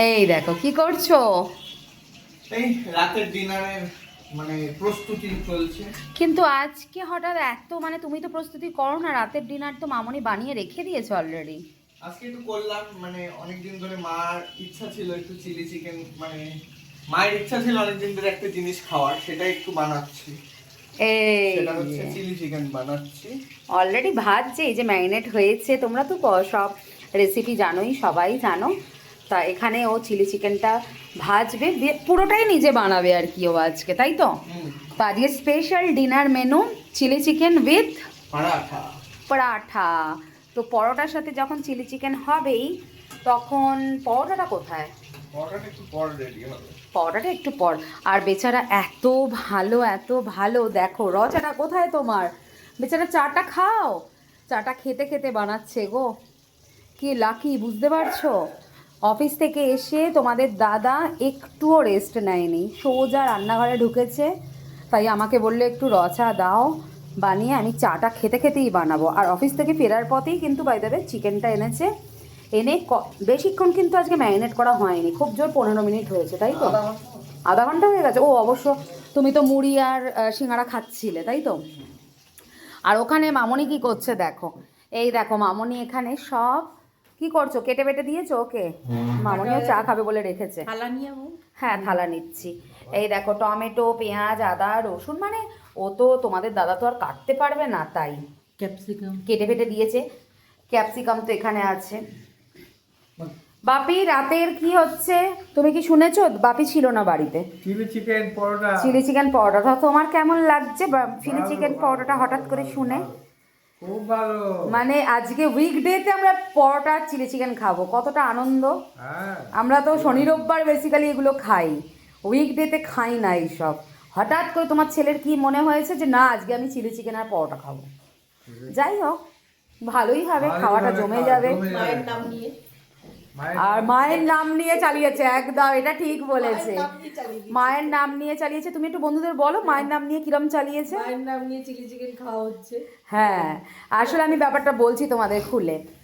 এই দেখো কি করছো? এই রাতের ডিনারের মানে প্রস্তুতি চলছে। কিন্তু আজকে হঠাৎ এত মানে তুমি তো প্রস্তুতি করো না, রাতের ডিনার তো মামনি বানিয়ে রেখে দিয়েছে অলরেডি। আজকে একটু করলাম, মানে অনেকদিন ধরে মার ইচ্ছা ছিল একটু চিলি চিকেন, মানে মায়ের ইচ্ছা ছিল অনেকদিন ধরে একটা জিনিস খাওয়ার, সেটা একটু বানাচ্ছি। সেটা এই হচ্ছে চিলি চিকেন বানাচ্ছি। অলরেডি ভাজছে, এই যে ম্যারিনেট হয়েছে। তোমরা তো সব রেসিপি জানোই, সবাই জানো। তা এখানে ও চিলি চিকেনটা ভাজবে, পুরোটাই নিজে বানাবে আর কি ও আজকে, তাই তো? তো আজকে special dinner menu chilli chicken with paratha. Paratha. তো পরোটার সাথে যখন চিলি চিকেন হবেই, তখন পরোটাটা কোথায়? পরাঠাটা একটু পর রেডি হবে। পরোটাটা একটু পর। আর বেচারা এত ভালো, এত ভালো, দেখো রচাটা কোথায় তোমার? বেচারা চাটা খাও, চাটা খেতে খেতে বানাচ্ছে গো। কি লাকি, বুঝতে পারছো? অফিস থেকে এসে তোমাদের দাদা একটুও রেস্ট নেয়নি, সোজা রান্নাঘরে ঢুকেছে। তাই আমাকে বললো একটু রচা দাও বানিয়ে, আমি চাটা খেতে খেতেই বানাবো। আর অফিস থেকে ফেরার পথেই কিন্তু বাই দ্য ওয়ে চিকেনটা এনেছে। এনে বেশিক্ষণ কিন্তু আজকে ম্যারিনেট করা হয়নি, খুব জোর 15 মিনিট হয়েছে, তাই তো? আধা ঘন্টা হয়ে গেছে। ও অবশ্য তুমি তো মুড়ি আর সিঙ্গাড়া খাচ্ছিলে, তাই তো? আর ওখানে মামনি কি করছে দেখো। এই দেখো মামনি এখানে সব কি করছো, কেটে বেটে দিয়েছো ওকে? মামনিও চা খাবে বলে রেখেছে। থালা নিয়ে হ্যাঁ, থালা নিচ্ছি। এই দেখো টমেটো, পেঁয়াজ, আদা, রসুন, মানে ও তো তোমাদের দাদা তো আর কাটতে পারবে না, তাই ক্যাপসিকাম কেটে ফেটে দিয়েছে। ক্যাপসিকাম তো এখানে আছে। বাপি রাতের কি হচ্ছে তুমি কি শুনেছো? বাপি ছিল না বাড়িতে। চিলি চিকেন পরোটা। চিলি চিকেন পরোটা তোমার কেমন লাগছে? চিলি চিকেন পরোটাটা হঠাৎ করে শুনে? খুব ভালো। মানে আজকে উইকডেতে আমরা পরোটা আর চিলি চিকেন খাবো, কতটা আনন্দ। হ্যাঁ। আমরা তো শনি রোববার বেসিক্যালি এগুলো খাই, উইকডেতে খাই না এইসব। হঠাৎ করে তোমার ছেলের কি মনে হয়েছে যে না আজকে আমি চিলি চিকেন আর পরোটা খাবো? যাই হোক, ভালোই হবে, খাওয়াটা জমে যাবে। মায়ের নাম নিয়ে আর মায়ের নাম নিয়ে চালিয়েছে, একদম এটা ঠিক বলেছে। মায়ের নাম নিয়ে চালিয়েছে। তুমি একটু বন্ধুদের বলো মায়ের নাম নিয়ে কিরম চালিয়েছে। মায়ের নাম নিয়ে চিলি চিকেন খাওয়া হচ্ছে। হ্যাঁ, আসলে আমি ব্যাপারটা বলছি তোমাদের খুলে।